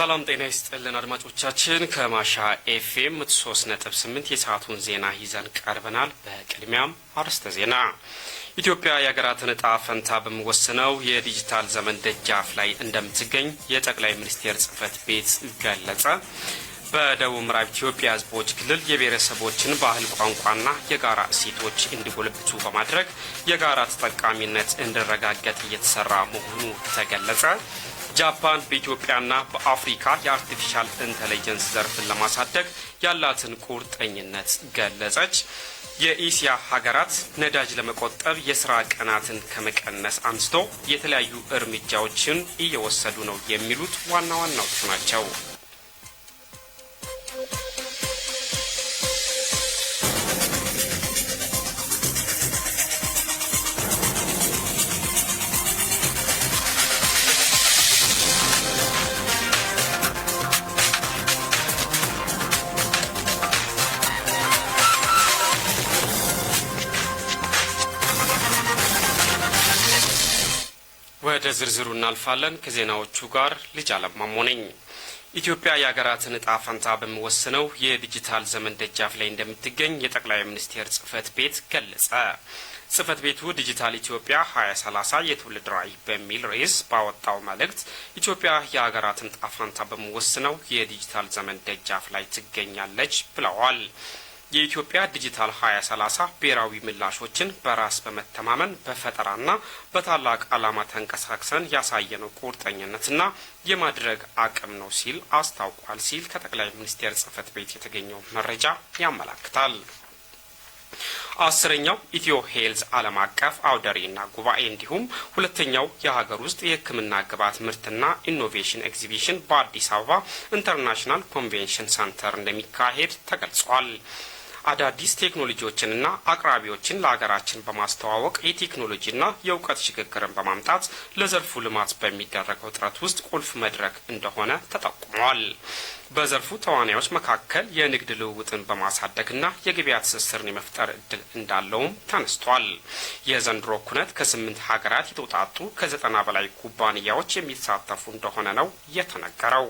ሰላም ጤና ይስጥልን አድማጮቻችን ከማሻ ኤፍኤም 3.8 የሰዓቱን ዜና ይዘን ቀርበናል። በቅድሚያም አርዕስተ ዜና። ኢትዮጵያ የሀገራትን ዕጣ ፈንታ በሚወስነው የዲጂታል ዘመን ደጃፍ ላይ እንደምትገኝ የጠቅላይ ሚኒስቴር ጽሕፈት ቤት ገለጸ። በደቡብ ምዕራብ ኢትዮጵያ ሕዝቦች ክልል የብሔረሰቦችን ባህል፣ ቋንቋና የጋራ እሴቶች እንዲጎለብቱ በማድረግ የጋራ ተጠቃሚነት እንዲረጋገጥ እየተሰራ መሆኑ ተገለጸ። ጃፓን በኢትዮጵያና በአፍሪካ የአርቲፊሻል ኢንተለጀንስ ዘርፍን ለማሳደግ ያላትን ቁርጠኝነት ገለጸች። የኢሲያ ሀገራት ነዳጅ ለመቆጠብ የስራ ቀናትን ከመቀነስ አንስቶ የተለያዩ እርምጃዎችን እየወሰዱ ነው የሚሉት ዋና ዋናዎቹ ናቸው። ወደ ዝርዝሩ እናልፋለን። ከዜናዎቹ ጋር ልጅ አለማሞ ነኝ። ኢትዮጵያ የሀገራትን ዕጣ ፈንታ በሚወስነው የዲጂታል ዘመን ደጃፍ ላይ እንደምትገኝ የጠቅላይ ሚኒስቴር ጽሕፈት ቤት ገለጸ። ጽሕፈት ቤቱ ዲጂታል ኢትዮጵያ 2030 የትውልድ ራዕይ በሚል ርዕስ ባወጣው መልእክት ኢትዮጵያ የሀገራትን ዕጣ ፈንታ በሚወስነው የዲጂታል ዘመን ደጃፍ ላይ ትገኛለች ብለዋል። የኢትዮጵያ ዲጂታል 2030 ብሔራዊ ምላሾችን በራስ በመተማመን በፈጠራና በታላቅ ዓላማ ተንቀሳቅሰን ያሳየነው ቁርጠኝነትና የማድረግ አቅም ነው ሲል አስታውቋል ሲል ከጠቅላይ ሚኒስቴር ጽሕፈት ቤት የተገኘው መረጃ ያመላክታል። 10ኛው ኢትዮ ሄልዝ ዓለም አቀፍ አውደሪና ጉባኤ እንዲሁም ሁለተኛው የሀገር ውስጥ የሕክምና ግብዓት ምርትና ኢኖቬሽን ኤግዚቢሽን በአዲስ አበባ ኢንተርናሽናል ኮንቬንሽን ሰንተር እንደሚካሄድ ተገልጿል። አዳዲስ ቴክኖሎጂዎችንና አቅራቢዎችን ለሀገራችን በማስተዋወቅ የቴክኖሎጂና የእውቀት ሽግግርን በማምጣት ለዘርፉ ልማት በሚደረገው ጥረት ውስጥ ቁልፍ መድረክ እንደሆነ ተጠቁሟል። በዘርፉ ተዋናዮች መካከል የንግድ ልውውጥን በማሳደግና የገበያ ትስስርን የመፍጠር እድል እንዳለውም ተነስቷል። የዘንድሮ ኩነት ከ8 ሀገራት የተውጣጡ ከ90 በላይ ኩባንያዎች የሚሳተፉ እንደሆነ ነው የተነገረው።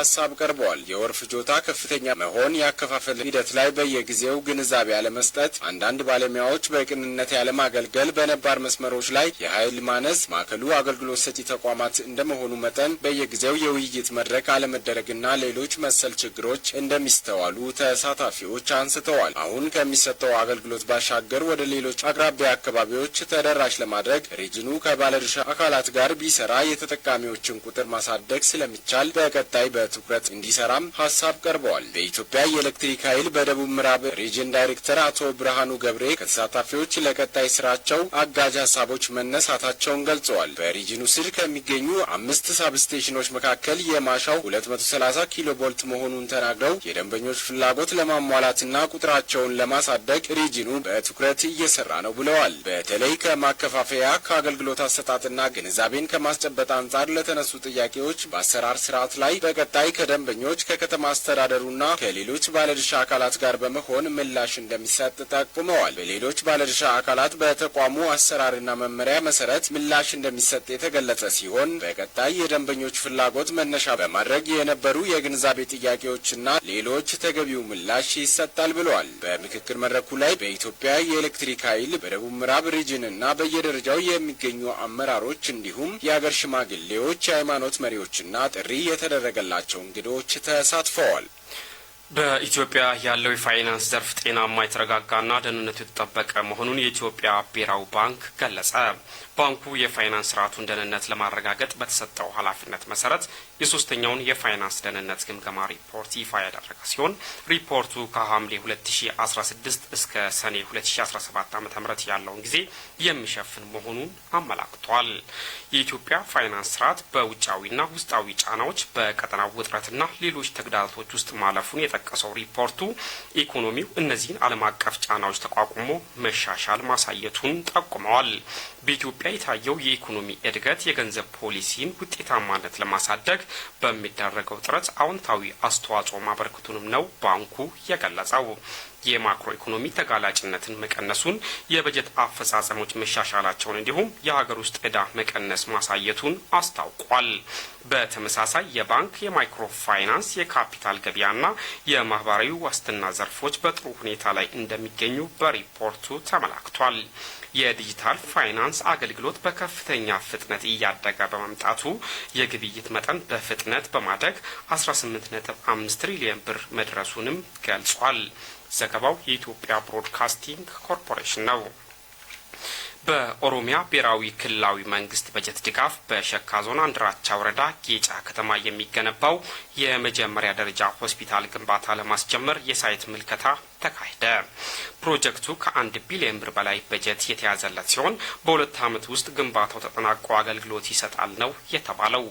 ሀሳብ ቀርበዋል። የወር ፍጆታ ከፍተኛ መሆን፣ የአከፋፈል ሂደት ላይ በየጊዜው ግንዛቤ ያለመስጠት፣ አንዳንድ ባለሙያዎች በቅንነት ያለማገልገል፣ በነባር መስመሮች ላይ የኃይል ማነስ፣ ማዕከሉ አገልግሎት ሰጪ ተቋማት እንደመሆኑ መጠን በየጊዜው የውይይት መድረክ አለመደረግና ሌሎች መሰል ችግሮች እንደሚስተዋሉ ተሳታፊዎች አንስተዋል። አሁን ከሚሰጠው አገልግሎት ባሻገር ወደ ሌሎች አቅራቢያ አካባቢዎች ተደራሽ ለማድረግ ሪጅኑ ከባለድርሻ አካላት ጋር ቢሰራ የተጠቃሚዎችን ቁጥር ማሳደግ ስለሚቻል በቀጣይ በትኩረት እንዲሰራም ሀሳብ ቀርበዋል። በኢትዮጵያ የኤሌክትሪክ ኃይል በደቡብ ምዕራብ ሪጅን ዳይሬክተር አቶ ብርሃኑ ገብሬ ከተሳታፊዎች ለቀጣይ ስራቸው አጋዥ ሀሳቦች መነሳታቸውን ገልጸዋል። በሪጅኑ ስር ከሚገኙ 5 ሳብስቴሽኖች መካከል የማሻው 230 ኪሎ ቮልት መሆኑን ተናግረው የደንበኞች ፍላጎት ለማሟላትና ቁጥራቸውን ለማሳደግ ሪጅኑ በትኩረት እየሰራ ነው ብለዋል። በተለይ ከማከፋፈያ ከአገልግሎት አሰጣጥና ግንዛቤን ከማስጨበጥ አንጻር ለተነሱ ጥያቄዎች በአሰራር ስርዓት ላይ በቀጣይ ከደንበኞች ከከተማ አስተዳደሩና ከሌሎች ባለድርሻ አካላት ጋር በመሆን ምላሽ እንደሚሰጥ ጠቁመዋል። በሌሎች ባለድርሻ አካላት በተቋሙ አሰራርና መመሪያ መሰረት ምላሽ እንደሚሰጥ የተገለጸ ሲሆን በቀጣይ የደንበኞች ፍላጎት መነሻ በማድረግ የነበሩ የግንዛቤ ጥያቄዎችና ሌሎች ተገቢው ምላሽ ይሰጣል ብለዋል። በምክክር መድረኩ ላይ በኢትዮጵያ የኤሌክትሪክ ኃይል በደቡብ ምዕራብ ሪጅንና በየደረጃው የሚገኙ አመራሮች እንዲሁም የአገር ሽማግሌዎች፣ የሃይማኖት መሪዎችና ጥሪ የተደረገላቸው እንግዶች ተሳትፈዋል። በኢትዮጵያ ያለው የፋይናንስ ዘርፍ ጤናማ፣ የተረጋጋና ደህንነቱ የተጠበቀ መሆኑን የኢትዮጵያ ብሔራዊ ባንክ ገለጸ። ባንኩ የፋይናንስ ስርዓቱን ደህንነት ለማረጋገጥ በተሰጠው ኃላፊነት መሰረት የሶስተኛውን የፋይናንስ ደህንነት ግምገማ ሪፖርት ይፋ ያደረገ ሲሆን ሪፖርቱ ከሐምሌ 2016 እስከ ሰኔ 2017 ዓ.ም ያለውን ጊዜ የሚሸፍን መሆኑን አመላክቷል። የኢትዮጵያ ፋይናንስ ስርዓት በውጫዊና ውስጣዊ ጫናዎች፣ በቀጠናው ውጥረትና ሌሎች ተግዳሮቶች ውስጥ ማለፉን የጠቀሰው ሪፖርቱ ኢኮኖሚው እነዚህን ዓለም አቀፍ ጫናዎች ተቋቁሞ መሻሻል ማሳየቱን ጠቁመዋል። በኢትዮጵያ የታየው የኢኮኖሚ እድገት የገንዘብ ፖሊሲን ውጤታማነት ለማሳደግ በሚደረገው ጥረት አዎንታዊ አስተዋጽኦ ማበረከቱንም ነው ባንኩ የገለጸው። የማክሮ ኢኮኖሚ ተጋላጭነትን መቀነሱን፣ የበጀት አፈጻጸሞች መሻሻላቸውን እንዲሁም የሀገር ውስጥ ዕዳ መቀነስ ማሳየቱን አስታውቋል። በተመሳሳይ የባንክ፣ የማይክሮ ፋይናንስ፣ የካፒታል ገበያና የማህበራዊ ዋስትና ዘርፎች በጥሩ ሁኔታ ላይ እንደሚገኙ በሪፖርቱ ተመላክቷል። የዲጂታል ፋይናንስ አገልግሎት በከፍተኛ ፍጥነት እያደገ በመምጣቱ የግብይት መጠን በፍጥነት በማደግ 18.5 ትሪሊዮን ብር መድረሱንም ገልጿል። ዘገባው የኢትዮጵያ ብሮድካስቲንግ ኮርፖሬሽን ነው። በኦሮሚያ ብሔራዊ ክልላዊ መንግስት በጀት ድጋፍ በሸካ ዞን አንድራቻ ወረዳ ጌጫ ከተማ የሚገነባው የመጀመሪያ ደረጃ ሆስፒታል ግንባታ ለማስጀመር የሳይት ምልከታ ተካሄደ። ፕሮጀክቱ ከ1 ቢሊዮን ብር በላይ በጀት የተያዘለት ሲሆን በ2 ዓመት ውስጥ ግንባታው ተጠናቆ አገልግሎት ይሰጣል ነው የተባለው።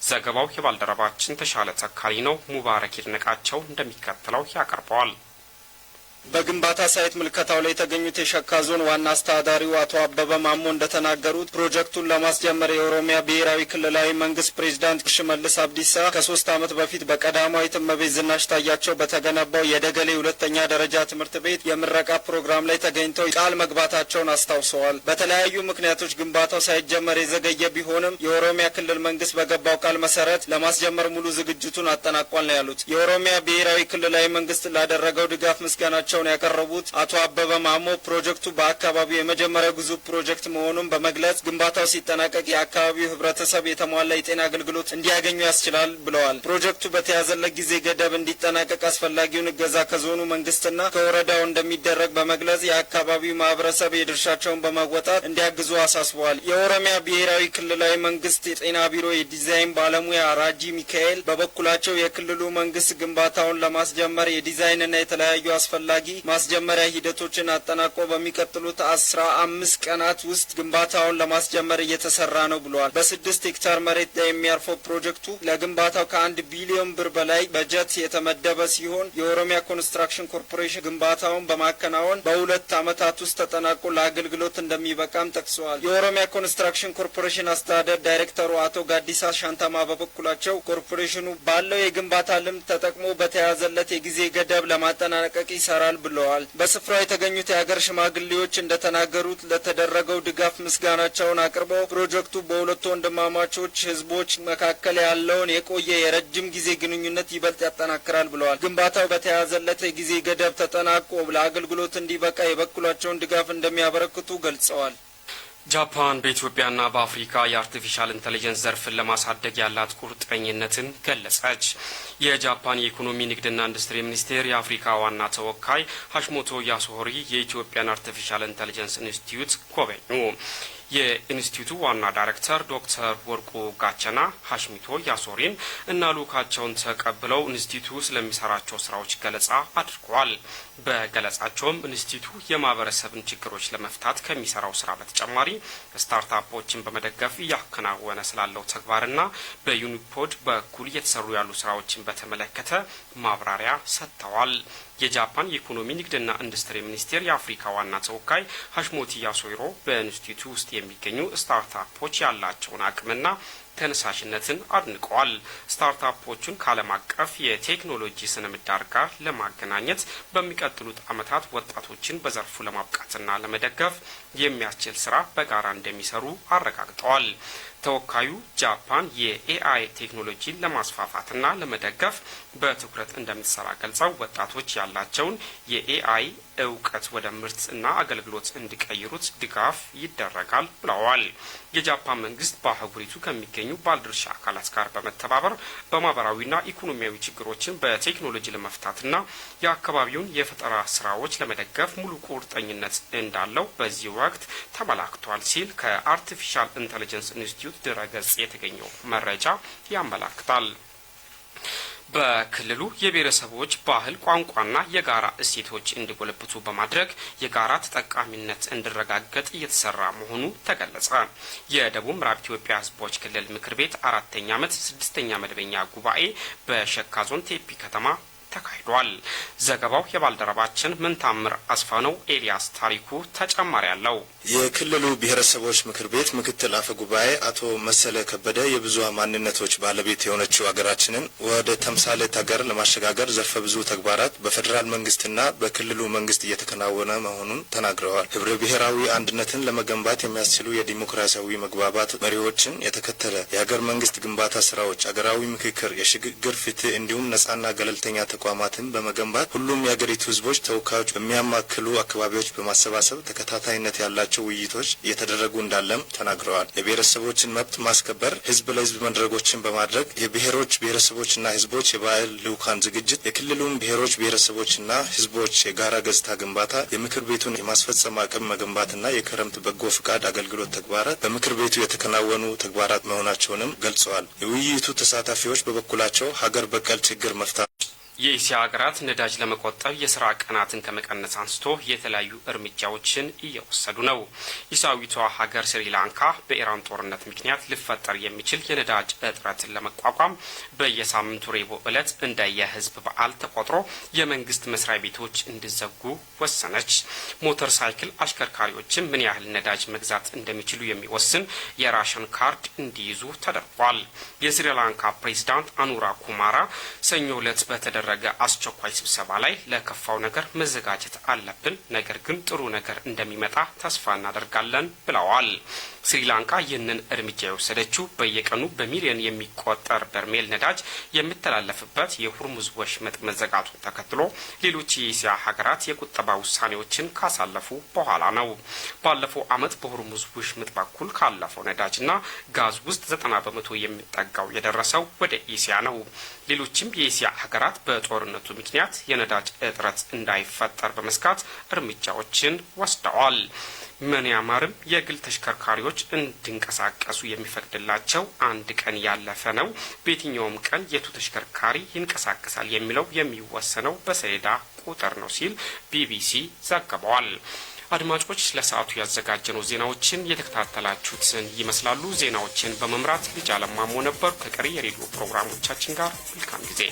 ዘገባው የባልደረባችን ተሻለ ተካሊ ነው። ሙባረክ ይድነቃቸው እንደሚከተለው ያቀርበዋል። በግንባታ ሳይት ምልከታው ላይ የተገኙት የሸካ ዞን ዋና አስተዳዳሪው አቶ አበበ ማሞ እንደተናገሩት ፕሮጀክቱን ለማስጀመር የኦሮሚያ ብሔራዊ ክልላዊ መንግስት ፕሬዚዳንት ሽመልስ አብዲሳ ከ3 ዓመት በፊት በቀዳማዊት እመቤት ዝናሽ ታያቸው በተገነባው የደገሌ 2ኛ ደረጃ ትምህርት ቤት የምረቃ ፕሮግራም ላይ ተገኝተው ቃል መግባታቸውን አስታውሰዋል። በተለያዩ ምክንያቶች ግንባታው ሳይጀመር የዘገየ ቢሆንም የኦሮሚያ ክልል መንግስት በገባው ቃል መሰረት ለማስጀመር ሙሉ ዝግጅቱን አጠናቋል ነው ያሉት። የኦሮሚያ ብሔራዊ ክልላዊ መንግስት ላደረገው ድጋፍ ምስጋናቸው ያቀረቡት አቶ አበበ ማሞ ፕሮጀክቱ በአካባቢው የመጀመሪያው ግዙፍ ፕሮጀክት መሆኑን በመግለጽ ግንባታው ሲጠናቀቅ የአካባቢው ህብረተሰብ የተሟላ የጤና አገልግሎት እንዲያገኙ ያስችላል ብለዋል። ፕሮጀክቱ በተያዘለት ጊዜ ገደብ እንዲጠናቀቅ አስፈላጊውን እገዛ ከዞኑ መንግስትና ከወረዳው እንደሚደረግ በመግለጽ የአካባቢው ማህበረሰብ የድርሻቸውን በመወጣት እንዲያግዙ አሳስበዋል። የኦሮሚያ ብሔራዊ ክልላዊ መንግስት የጤና ቢሮ የዲዛይን ባለሙያ ራጂ ሚካኤል በበኩላቸው የክልሉ መንግስት ግንባታውን ለማስጀመር የዲዛይንና የተለያዩ አስፈላጊ ማስጀመሪያ ሂደቶችን አጠናቆ በሚቀጥሉት 15 ቀናት ውስጥ ግንባታውን ለማስጀመር እየተሰራ ነው ብለዋል። በ6 ሄክታር መሬት ላይ የሚያርፈው ፕሮጀክቱ ለግንባታው ከ1 ቢሊዮን ብር በላይ በጀት የተመደበ ሲሆን የኦሮሚያ ኮንስትራክሽን ኮርፖሬሽን ግንባታውን በማከናወን በ2 ዓመታት ውስጥ ተጠናቆ ለአገልግሎት እንደሚበቃም ጠቅሰዋል። የኦሮሚያ ኮንስትራክሽን ኮርፖሬሽን አስተዳደር ዳይሬክተሩ አቶ ጋዲሳ ሻንታማ በበኩላቸው ኮርፖሬሽኑ ባለው የግንባታ ልምድ ተጠቅሞ በተያዘለት የጊዜ ገደብ ለማጠናቀቅ ይሰራል ብለዋል። በስፍራው የተገኙት የሀገር ሽማግሌዎች እንደተናገሩት ለተደረገው ድጋፍ ምስጋናቸውን አቅርበው ፕሮጀክቱ በሁለቱ ወንድማማቾች ህዝቦች መካከል ያለውን የቆየ የረጅም ጊዜ ግንኙነት ይበልጥ ያጠናክራል ብለዋል። ግንባታው በተያዘለት የጊዜ ገደብ ተጠናቆ ለአገልግሎት እንዲበቃ የበኩላቸውን ድጋፍ እንደሚያበረክቱ ገልጸዋል። ጃፓን በኢትዮጵያና በአፍሪካ የአርቲፊሻል ኢንተለጀንስ ዘርፍን ለማሳደግ ያላት ቁርጠኝነትን ገለጸች። የጃፓን የኢኮኖሚ ንግድና ኢንዱስትሪ ሚኒስቴር የአፍሪካ ዋና ተወካይ ሀሽሞቶ ያሶሆሪ የኢትዮጵያን አርቲፊሻል ኢንተለጀንስ ኢንስቲትዩት ጎበኙ። የኢንስቲትዩቱ ዋና ዳይሬክተር ዶክተር ወርቁ ጋቸና ሀሽሚቶ ያሶሪን እና ልኡካቸውን ተቀብለው ኢንስቲትዩቱ ስለሚሰራቸው ስራዎች ገለጻ አድርገዋል። በገለጻቸውም ኢንስቲትዩቱ የማህበረሰብን ችግሮች ለመፍታት ከሚሰራው ስራ በተጨማሪ ስታርታፖችን በመደገፍ እያከናወነ ስላለው ተግባርና በዩኒፖድ በኩል እየተሰሩ ያሉ ስራዎችን በተመለከተ ማብራሪያ ሰጥተዋል። የጃፓን የኢኮኖሚ ንግድና ኢንዱስትሪ ሚኒስቴር የአፍሪካ ዋና ተወካይ ሀሽሞቲ ያሶይሮ በኢንስቲትዩቱ ውስጥ የሚገኙ ስታርታፖች ያላቸውን አቅምና ተነሳሽነትን አድንቀዋል። ስታርታፖቹን ከዓለም አቀፍ የቴክኖሎጂ ስነ ምህዳር ጋር ለማገናኘት በሚቀጥሉት ዓመታት ወጣቶችን በዘርፉ ለማብቃትና ለመደገፍ የሚያስችል ስራ በጋራ እንደሚሰሩ አረጋግጠዋል። ተወካዩ ጃፓን የኤአይ ቴክኖሎጂን ለማስፋፋትና ለመደገፍ በትኩረት እንደምትሰራ ገልጸው ወጣቶች ያላቸውን የኤአይ እውቀት ወደ ምርትና አገልግሎት እንዲቀይሩት ድጋፍ ይደረጋል ብለዋል። የጃፓን መንግስት በአህጉሪቱ ከሚገኙ ባለድርሻ አካላት ጋር በመተባበር በማህበራዊና ኢኮኖሚያዊ ችግሮችን በቴክኖሎጂ ለመፍታትና የአካባቢውን የፈጠራ ስራዎች ለመደገፍ ሙሉ ቁርጠኝነት እንዳለው በዚህ ወቅት ተመላክቷል ሲል ከአርቲፊሻል ኢንተለጀንስ ኢንስቲትዩት ድረገጽ የተገኘው መረጃ ያመላክታል። በክልሉ የብሔረሰቦች ባህል፣ ቋንቋና የጋራ እሴቶች እንዲጎለብቱ በማድረግ የጋራ ተጠቃሚነት እንዲረጋገጥ እየተሰራ መሆኑ ተገለጸ። የደቡብ ምዕራብ ኢትዮጵያ ሕዝቦች ክልል ምክር ቤት 4ኛ ዓመት 6ኛ መደበኛ ጉባኤ በሸካ ዞን ቴፒ ከተማ ተካሂዷል። ዘገባው የባልደረባችን ምንታምር አስፋነው። ኤልያስ ታሪኩ ተጨማሪ አለው። የክልሉ ብሔረሰቦች ምክር ቤት ምክትል አፈ ጉባኤ አቶ መሰለ ከበደ የብዙሃን ማንነቶች ባለቤት የሆነችው ሀገራችንን ወደ ተምሳሌት ሀገር ለማሸጋገር ዘርፈ ብዙ ተግባራት በፌዴራል መንግስትና በክልሉ መንግስት እየተከናወነ መሆኑን ተናግረዋል። ህብረ ብሔራዊ አንድነትን ለመገንባት የሚያስችሉ የዲሞክራሲያዊ መግባባት መሪዎችን የተከተለ የሀገር መንግስት ግንባታ ስራዎች፣ ሀገራዊ ምክክር፣ የሽግግር ፍትህ እንዲሁም ነጻና ገለልተኛ ተቋማትን በመገንባት ሁሉም የሀገሪቱ ህዝቦች ተወካዮች በሚያማክሉ አካባቢዎች በማሰባሰብ ተከታታይነት ያላቸው ውይይቶች እየተደረጉ እንዳለም ተናግረዋል። የብሔረሰቦችን መብት ማስከበር፣ ህዝብ ለህዝብ መድረኮችን በማድረግ የብሔሮች ብሔረሰቦችና ህዝቦች የባህል ልኡካን ዝግጅት፣ የክልሉን ብሔሮች ብሔረሰቦችና ህዝቦች የጋራ ገጽታ ግንባታ፣ የምክር ቤቱን የማስፈጸም አቅም መገንባትና የክረምት በጎ ፍቃድ አገልግሎት ተግባራት በምክር ቤቱ የተከናወኑ ተግባራት መሆናቸውንም ገልጸዋል። የውይይቱ ተሳታፊዎች በበኩላቸው ሀገር በቀል ችግር መፍታት የእስያ ሀገራት ነዳጅ ለመቆጠብ የስራ ቀናትን ከመቀነስ አንስቶ የተለያዩ እርምጃዎችን እየወሰዱ ነው። እስያዊቷ ሀገር ስሪላንካ በኢራን ጦርነት ምክንያት ሊፈጠር የሚችል የነዳጅ እጥረትን ለመቋቋም በየሳምንቱ ረቡዕ ዕለት እንደ የህዝብ በዓል ተቆጥሮ የመንግስት መስሪያ ቤቶች እንዲዘጉ ወሰነች። ሞተር ሳይክል አሽከርካሪዎችም ምን ያህል ነዳጅ መግዛት እንደሚችሉ የሚወስን የራሽን ካርድ እንዲይዙ ተደርጓል። የስሪላንካ ፕሬዚዳንት አኑራ ኩማራ ሰኞ ዕለት በተደረገ አስቸኳይ ስብሰባ ላይ ለከፋው ነገር መዘጋጀት አለብን፣ ነገር ግን ጥሩ ነገር እንደሚመጣ ተስፋ እናደርጋለን ብለዋል። ስሪላንካ ይህንን እርምጃ የወሰደችው በየቀኑ በሚሊዮን የሚቆጠር በርሜል ነዳጅ የሚተላለፍበት የሆርሙዝ ወሽመጥ መዘጋቱን ተከትሎ ሌሎች የእስያ ሀገራት የቁጠባ ውሳኔዎችን ካሳለፉ በኋላ ነው። ባለፈው ዓመት በሆርሙዝ ወሽመጥ በኩል ካለፈው ነዳጅና ጋዝ ውስጥ 90 በመቶ የሚጠጋው የደረሰው ወደ እስያ ነው። ሌሎችም የእስያ ሀገራት በጦርነቱ ምክንያት የነዳጅ እጥረት እንዳይፈጠር በመስጋት እርምጃዎችን ወስደዋል። ምንያማርም የግል ተሽከርካሪዎች እንዲንቀሳቀሱ የሚፈቅድላቸው አንድ ቀን ያለፈ ነው። በየትኛውም ቀን የቱ ተሽከርካሪ ይንቀሳቀሳል የሚለው የሚወሰነው በሰሌዳ ቁጥር ነው ሲል ቢቢሲ ዘግቧል። አድማጮች ለሰዓቱ ያዘጋጀነው ዜናዎችን የተከታተላችሁትን ይመስላሉ። ዜናዎችን በመምራት ልጅ አለማሞ ነበር። ከቀሪ የሬዲዮ ፕሮግራሞቻችን ጋር መልካም ጊዜ